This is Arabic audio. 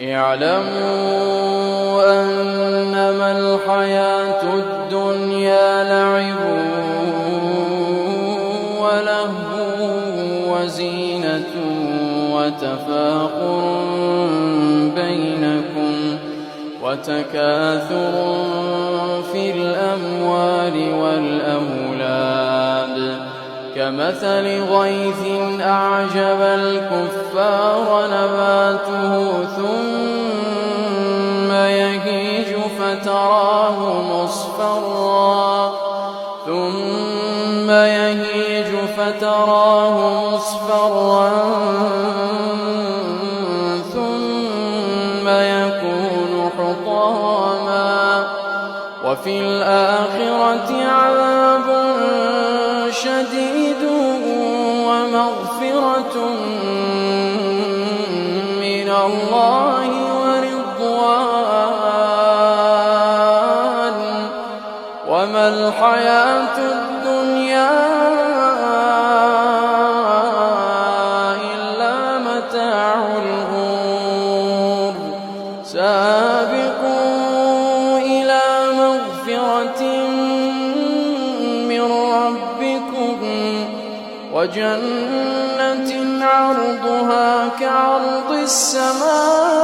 اعلموا أنما الحياة الدنيا لعب ولهو وزينة وتفاخر بينكم وتكاثر في الأموال والأولاد كمثل غيث أعجب الكفار نباته ثم يهيج فتراه مصفرا ثم يكون حطاما وفي الآخرة عذاب شديد ومغفرة من الله ورضوان وما الحياة الدنيا إلا متاع الغرور سابقوا إلى مغفرة من ربكم وجنة عرضها كعرض السماء